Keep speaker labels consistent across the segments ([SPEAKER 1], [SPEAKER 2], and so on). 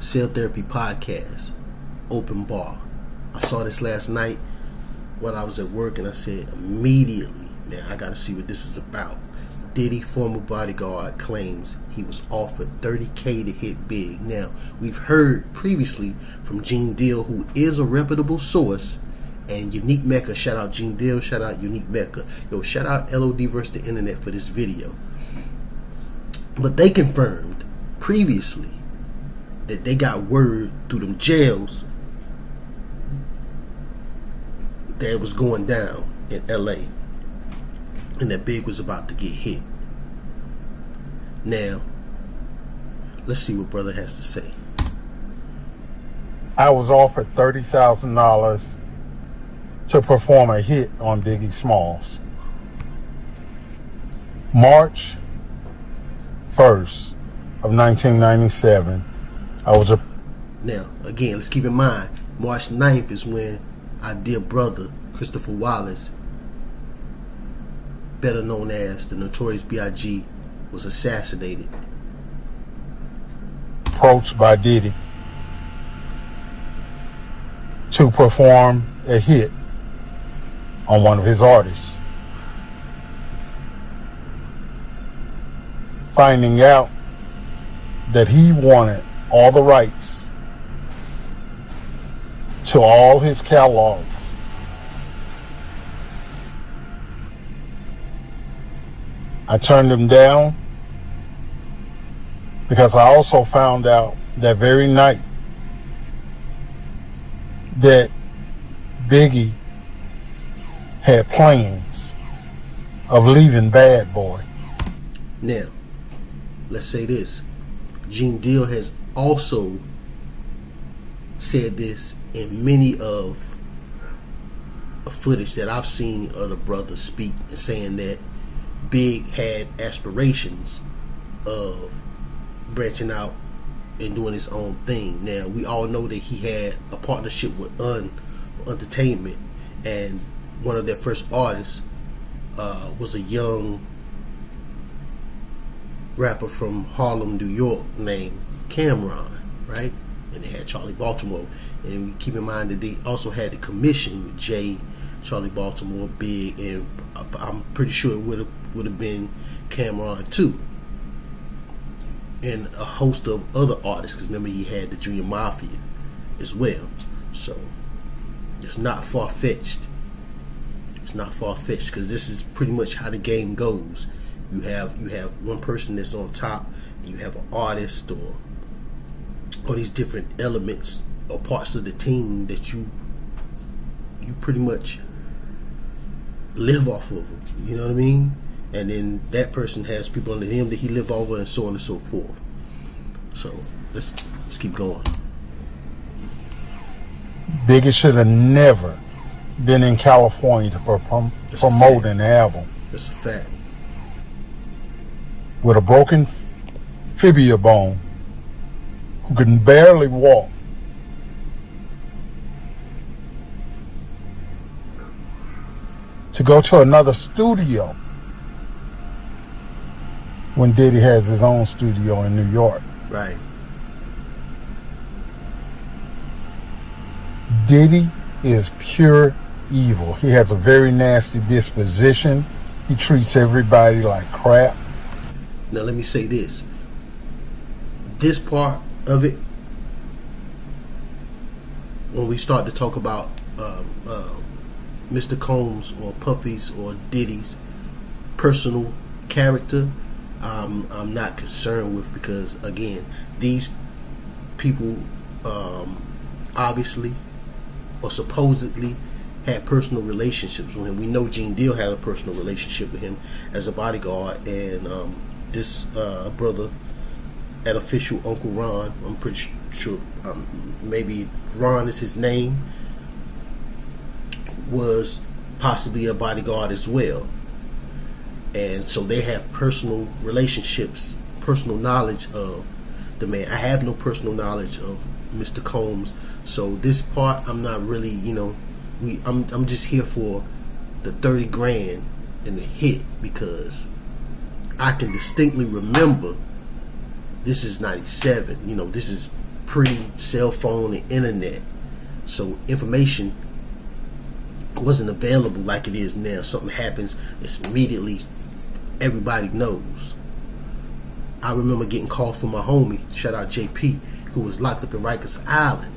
[SPEAKER 1] Cell Therapy Podcast, Open Bar. I saw this last night while I was at work, and I said immediately, man, I gotta see what this is about. Diddy, former bodyguard, claims he was offered $30K to hit Big. Now, we've heard previously from Gene Deal, who is a reputable source, and Unique Mecca. Shout out Gene Deal, shout out Unique Mecca. Yo, shout out LOD vs. the Internet for this video. But they confirmed previously that they got word through them jails that it was going down in LA and that Big was about to get hit. Now, let's see what brother has to say.
[SPEAKER 2] I was offered $30,000 to perform a hit on Biggie Smalls. March 1st of 1997,
[SPEAKER 1] Now, again, let's keep in mind, March 9th is when our dear brother, Christopher Wallace, better known as the Notorious B.I.G, was assassinated.
[SPEAKER 2] Approached by Diddy to perform a hit on one of his artists. Finding out that he wanted all the rights to all his catalogs. I turned him down because I also found out that very night that Biggie had plans of leaving Bad Boy.
[SPEAKER 1] Now, let's say this. Gene Deal has also said this in many of a footage that I've seen of the brother speak, and saying that Big had aspirations of branching out and doing his own thing. Now, we all know that he had a partnership with Entertainment, and one of their first artists was a young rapper from Harlem, New York, named Cameron, right? And they had Charlie Baltimore, and we keep in mind that they also had the commission with Jay, Charlie Baltimore, Big, and I'm pretty sure it would have been Cameron too, and a host of other artists, because remember he had the Junior Mafia as well. So it's not far-fetched. It's not far-fetched, because this is pretty much how the game goes. You have one person that's on top, and you have an artist or these different elements or parts of the team that you pretty much live off of them, you know what I mean? And then that person has people under him that he live over, and so on and so forth. So let's keep going.
[SPEAKER 2] Biggie should have never been in California to promote an album.
[SPEAKER 1] That's a fact.
[SPEAKER 2] With a broken fibula bone, who can barely walk, to go to another studio when Diddy has his own studio in New York.
[SPEAKER 1] Right.
[SPEAKER 2] Diddy is pure evil. He has a very nasty disposition. He treats everybody like crap.
[SPEAKER 1] Now let me say this. This part of it, when we start to talk about Mr. Combs or Puffy's or Diddy's personal character, I'm not concerned with, because again, these people obviously or supposedly had personal relationships with him. We know Gene Deal had a personal relationship with him as a bodyguard, and this brother at official Uncle Ron, I'm pretty sure maybe Ron is his name, was possibly a bodyguard as well. And so they have personal relationships, personal knowledge of the man. I have no personal knowledge of Mr. Combs, so this part I'm not really, you know, I'm just here for the 30 grand and the hit, because I can distinctly remember this is 97, you know, this is pre-cell phone and internet, so information wasn't available like it is now. Something happens, it's immediately everybody knows. I remember getting called from my homie, shout out JP, who was locked up in Rikers Island,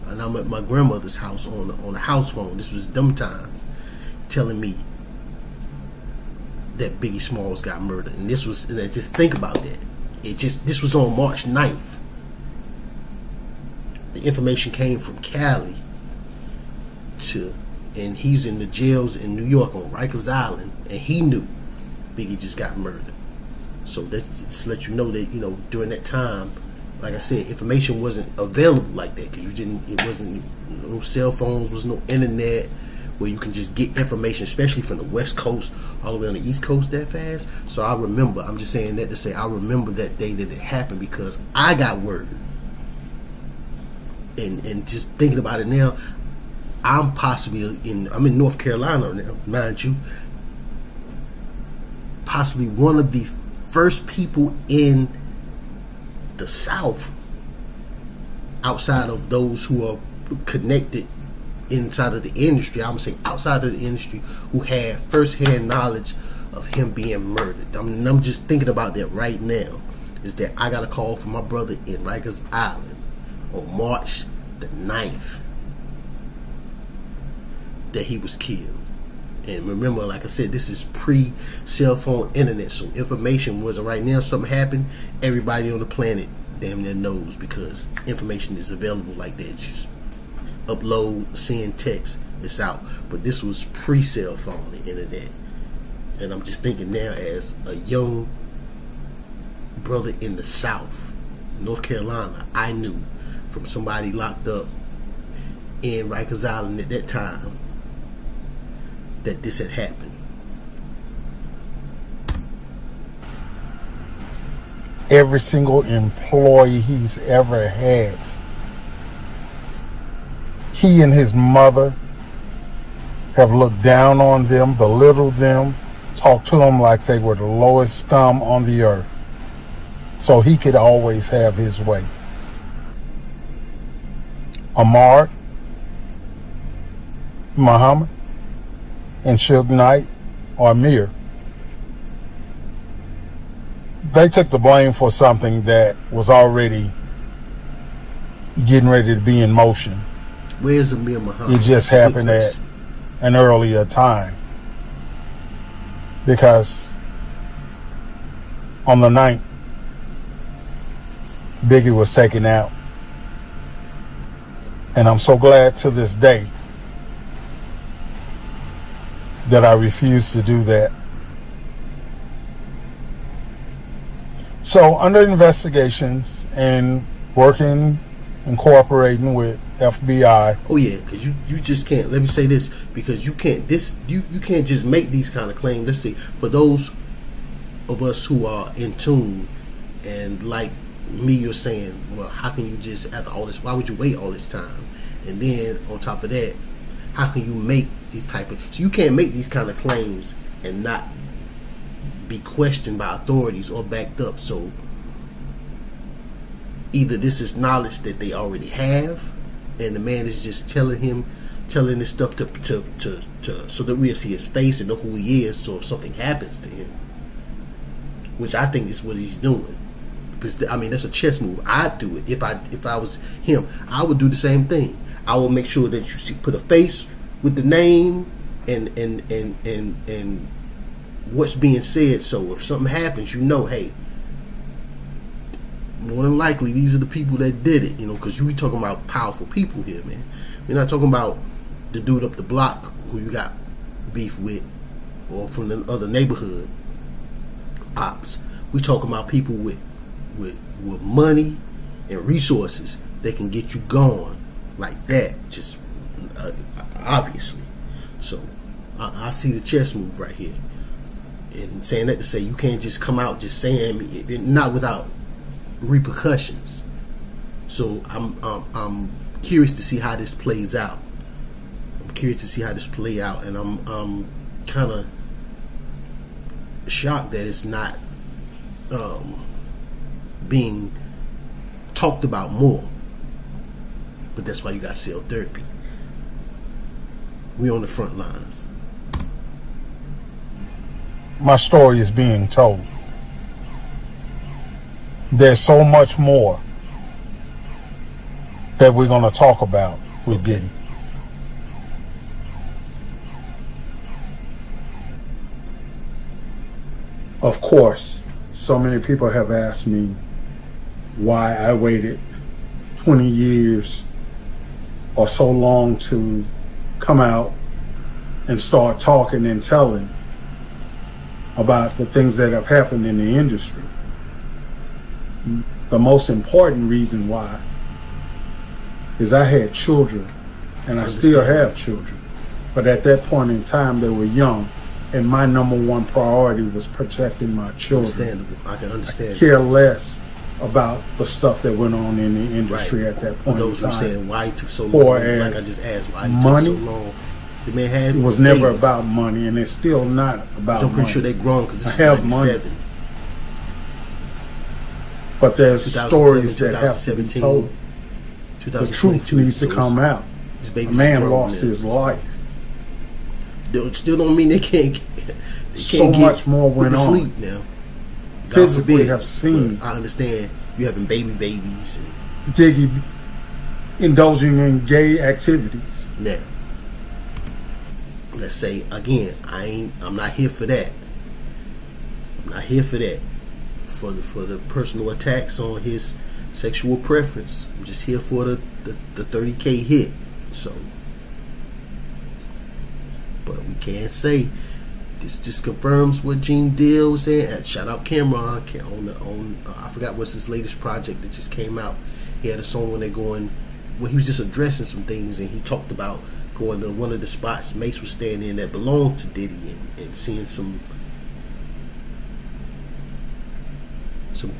[SPEAKER 1] and I'm at my grandmother's house on the house phone. This was them times, telling me that Biggie Smalls got murdered. And this was, and just think about that. This was on March 9th. The information came from Cali and he's in the jails in New York on Rikers Island, and he knew Biggie just got murdered. So that just let you know that, you know, during that time, like I said, information wasn't available like that, because it wasn't no cell phones, was no internet where you can just get information, especially from the West Coast all the way on the East Coast that fast. So I remember, I'm just saying that to say I remember that day that it happened, because I got word. And just thinking about it now, I'm in North Carolina now, mind you, possibly one of the first people in the South, outside of those who are connected inside of the industry, I'm gonna say outside of the industry, who had first-hand knowledge of him being murdered. I mean, I'm just thinking about that right now, is that I got a call from my brother in Rikers Island on March the 9th that he was killed. And remember, like I said, this is pre-cell phone internet, so information wasn't. Right now, something happened, everybody on the planet damn near knows, because information is available like that. Just upload, send text, it's out. But this was pre-cell phone and internet. And I'm just thinking now, as a young brother in the South, North Carolina, I knew from somebody locked up in Rikers Island at that time that this had happened.
[SPEAKER 2] Every single employee he's ever had, he and his mother have looked down on them, belittled them, talked to them like they were the lowest scum on the earth, so he could always have his way. Ahmaud, Muhammad, and Suge Knight, or Amir, they took the blame for something that was already getting ready to be in motion.
[SPEAKER 1] Where's Amir Muhammad?
[SPEAKER 2] It just happened at an earlier time, because on the 9th, Biggie was taken out. And I'm so glad to this day that I refused to do that. So under investigations and working and cooperating with FBI.
[SPEAKER 1] Oh yeah, because you just can't, let me say this, because you can't you can't just make these kind of claims. Let's see, for those of us who are in tune, and like me, you're saying, well, how can you just, after all this, why would you wait all this time? And then on top of that, how can you make these type of, so you can't make these kind of claims and not be questioned by authorities or backed up. So either this is knowledge that they already have, and the man is just telling this stuff to so that we'll see his face and know who he is, so if something happens to him, which I think is what he's doing. Because I mean, that's a chess move. I'd do it if I was him. I would do the same thing. I will make sure that you put a face with the name and what's being said. So if something happens, you know, hey, more than likely these are the people that did it. You know, because we talking about powerful people here, man. We're not talking about the dude up the block who you got beef with, or from the other neighborhood ops. We talking about people with money and resources that can get you going like that, just obviously. So I see the chess move right here, and saying that to say you can't just come out just saying it, not without repercussions. So I'm curious to see how this plays out. I'm curious to see how this play out, and I'm kind of shocked that it's not being talked about more. But that's why you got cell therapy. We on the front lines.
[SPEAKER 2] My story is being told. There's so much more that we're going to talk about with Diddy. Of course, so many people have asked me why I waited 20 years or so long to come out and start talking and telling about the things that have happened in the industry. The most important reason why is I had children, and I still have children, but at that point in time they were young, and my number one priority was protecting my children.
[SPEAKER 1] Understandable. I can understand.
[SPEAKER 2] I care less about the stuff that went on in the industry at that point in time. For those who saying
[SPEAKER 1] why it took so long, like I just asked, why it took so long. The man had
[SPEAKER 2] it was never about money, and it's still not about money.
[SPEAKER 1] I'm pretty sure they're grown because
[SPEAKER 2] I have money. But there's stories that have to be told. The truth needs to come out. A man lost his life.
[SPEAKER 1] Still don't mean they can't
[SPEAKER 2] so much more went on.
[SPEAKER 1] Sleep now.
[SPEAKER 2] Physically have seen.
[SPEAKER 1] I understand you having babies and
[SPEAKER 2] Biggie indulging in gay activities.
[SPEAKER 1] Now, let's say again, I'm not here for that. I'm not here for that. For the personal attacks on his sexual preference. I'm just here for the 30K hit. So, but we can't say this just confirms what Gene Deal was saying. Shout out Cameron on I forgot what's his latest project that just came out. He had a song when he was just addressing some things, and he talked about going to one of the spots Mace was staying in that belonged to Diddy and seeing some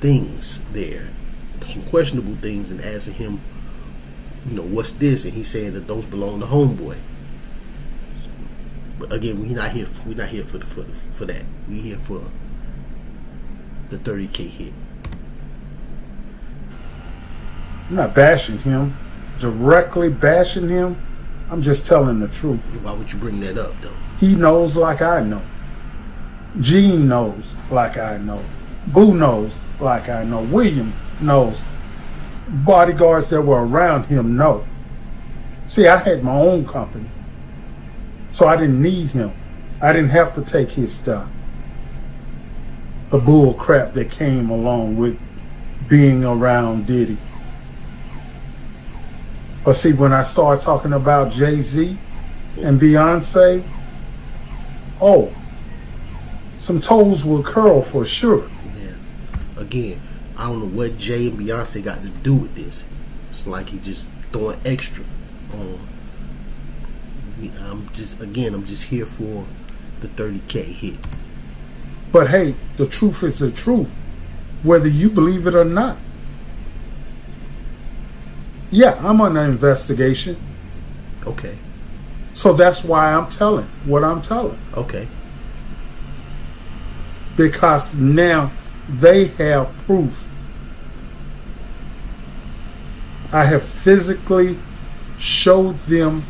[SPEAKER 1] things there, some questionable things, and asking him, what's this? And he's saying that those belong to Homeboy. But again, we're not here for that. We're here for the 30K hit.
[SPEAKER 2] I'm not bashing him, directly bashing him. I'm just telling the truth.
[SPEAKER 1] Why would you bring that up, though?
[SPEAKER 2] He knows like I know. Gene knows like I know. Boo knows like I know. William knows. Bodyguards that were around him know. See, I had my own company, so I didn't need him. I didn't have to take his stuff. The bull crap that came along with being around Diddy. But see, when I start talking about Jay-Z and Beyonce, some toes will curl for sure.
[SPEAKER 1] Again, I don't know what Jay and Beyonce got to do with this. It's like he just throwing extra on. I'm just here for the 30K hit.
[SPEAKER 2] But hey, the truth is the truth, whether you believe it or not. Yeah, I'm under investigation.
[SPEAKER 1] Okay.
[SPEAKER 2] So that's why I'm telling what I'm telling.
[SPEAKER 1] Okay.
[SPEAKER 2] Because now they have proof. I have physically showed them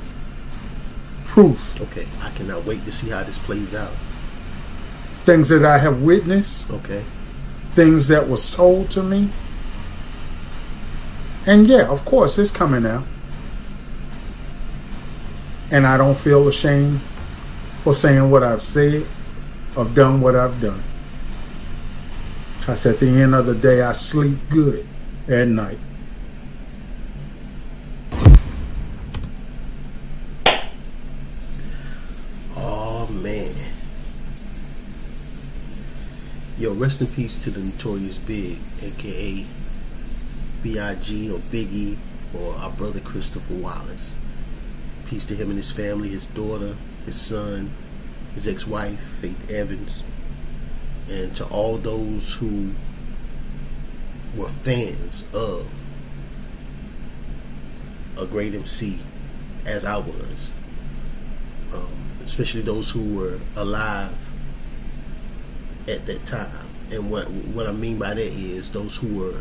[SPEAKER 2] proof.
[SPEAKER 1] Okay, I cannot wait to see how this plays out.
[SPEAKER 2] Things that I have witnessed.
[SPEAKER 1] Okay.
[SPEAKER 2] Things that was told to me. And yeah, of course, it's coming out. And I don't feel ashamed for saying what I've said or done what I've done. Because at the end of the day, I sleep good at night.
[SPEAKER 1] Oh, man. Yo, rest in peace to the Notorious B.I.G, a.k.a. B.I.G. or Biggie, or our brother Christopher Wallace. Peace to him and his family, his daughter, his son, his ex-wife, Faith Evans, and to all those who were fans of a great MC, as I was, especially those who were alive at that time. And what I mean by that is those who were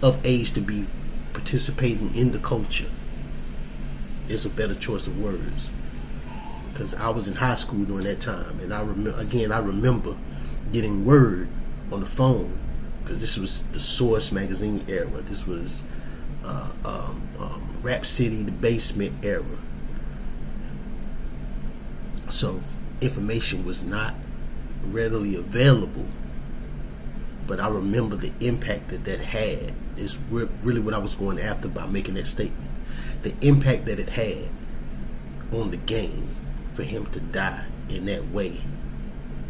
[SPEAKER 1] of age to be participating in the culture is a better choice of words. Because I was in high school during that time, and I remember getting word on the phone, because this was the Source magazine era. This was Rap City, the Basement era. So information was not readily available, but I remember the impact that had is really what I was going after by making that statement. The impact that it had on the game for him to die in that way.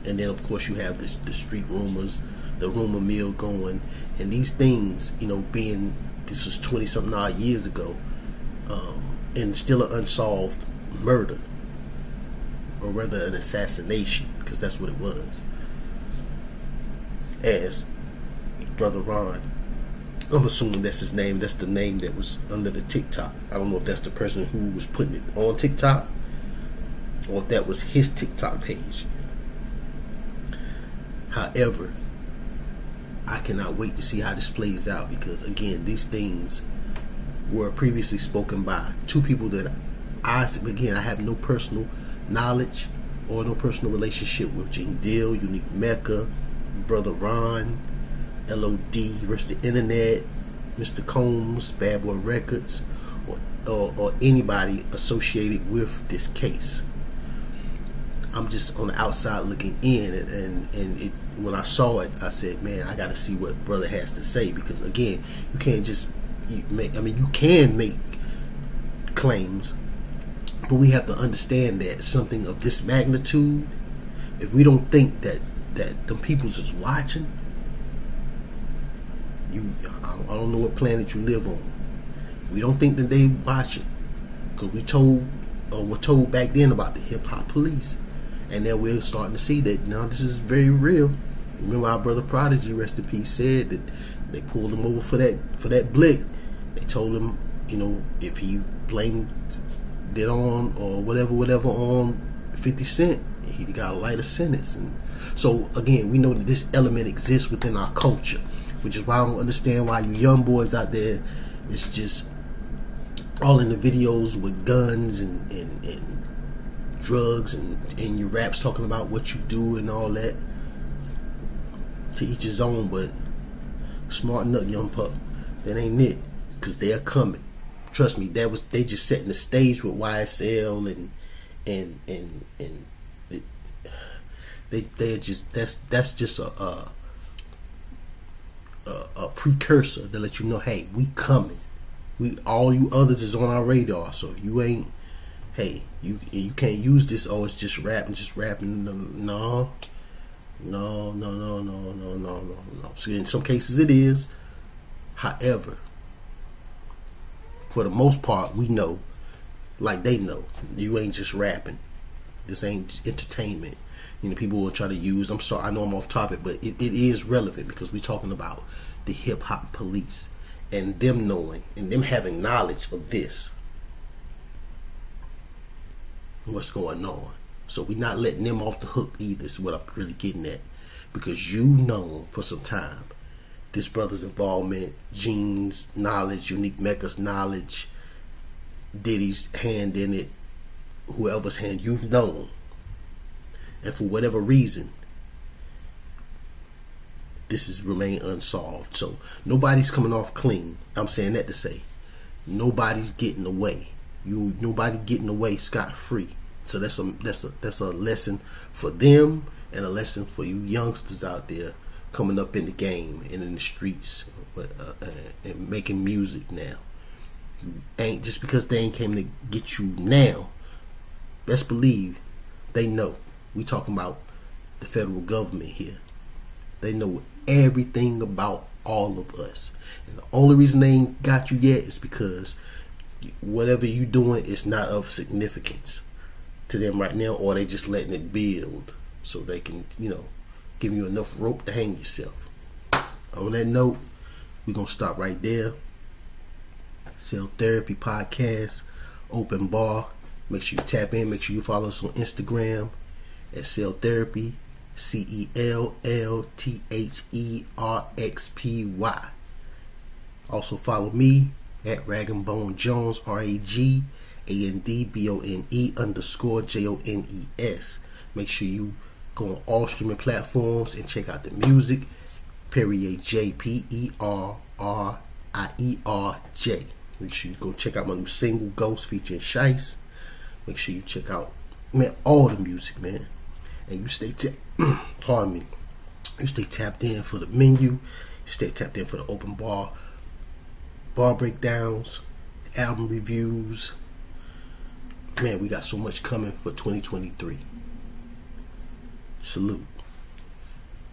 [SPEAKER 1] And then of course you have the street rumors, the rumor mill going, and these things, you know, being, this was 20 something odd years ago, and still an unsolved murder, or rather an assassination, because that's what it was. As Brother Ron, I'm assuming that's his name, that's the name that was under the TikTok. I don't know if that's the person who was putting it on TikTok, or if that was his TikTok page. However, I cannot wait to see how this plays out, because again, these things were previously spoken by two people that I have no personal knowledge or no personal relationship with. Gene Deal, Unique Mecca, Brother Ron, LOD versus the Internet, Mr. Combs, Bad Boy Records, or anybody associated with this case. I'm just on the outside looking in, and when I saw it, I said, man, I got to see what brother has to say, because again, you can't just you can make claims, but we have to understand that something of this magnitude, if we don't think that the people's is watching, I don't know what planet you live on. We don't think that they watching, because we're told back then about the hip hop police. And then we're starting to see that now this is very real. Remember our brother Prodigy, rest in peace, said that they pulled him over for that blick. They told him, you know, if he blamed it on or whatever on 50 Cent, he got a lighter sentence. And so again, we know that this element exists within our culture, which is why I don't understand why you young boys out there, it's just all in the videos with guns and drugs and your raps talking about what you do and all that. To each his own, but smarten up, young pup. That ain't it, because they're coming. Trust me, they just setting the stage with YSL and they're just that's just a precursor to let you know, hey, we coming. All you others is on our radar. So if you ain't, hey, you can't use this. Oh, it's just rapping. No. So in some cases it is. However, for the most part, we know, like they know, you ain't just rapping. This ain't entertainment. You know, people will try to use, I'm sorry, I know I'm off topic, but it is relevant, because we're talking about the hip hop police and them knowing and them having knowledge of this, what's going on. So we're not letting them off the hook either, is what I'm really getting at. Because you know for some time this brother's involvement, Gene's knowledge, Unique Mecca's knowledge, Diddy's hand in it, whoever's hand, you've known. And for whatever reason, this has remained unsolved. So nobody's coming off clean. I'm saying that to say nobody's getting away. Nobody getting away scot-free. So that's a lesson for them, and a lesson for you youngsters out there coming up in the game and in the streets, and making music now. Ain't just because they ain't came to get you now. Best believe they know. We talking about the federal government here. They know everything about all of us, and the only reason they ain't got you yet is because whatever you doing is not of significance to them right now, or they just letting it build so they can, you know, give you enough rope to hang yourself. On that note, we're gonna stop right there. Cell Therapy Podcast, open bar. Make sure you tap in. Make sure you follow us on Instagram at Cell Therapy, CELLTHERXPY. Also follow me at Ragandbone Jones, RAGANDBONE_JONES. Make sure you go on all streaming platforms and check out the music. JPERRIERJ. Make sure you go check out my new single Ghost featuring Shice. Make sure you check out, man, all the music, man. And you stay pardon me. You stay tapped in for the menu. You stay tapped in for the open bar breakdowns, album reviews. Man, we got so much coming for 2023. Salute.